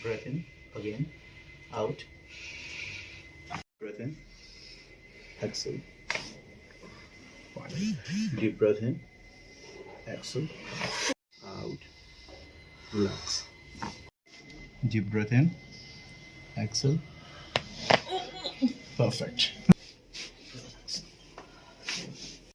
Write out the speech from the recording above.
Breath in again, out. Breath in, exhale. Fine. Deep breath in, exhale, out. Relax. Deep breath in, exhale. Perfect.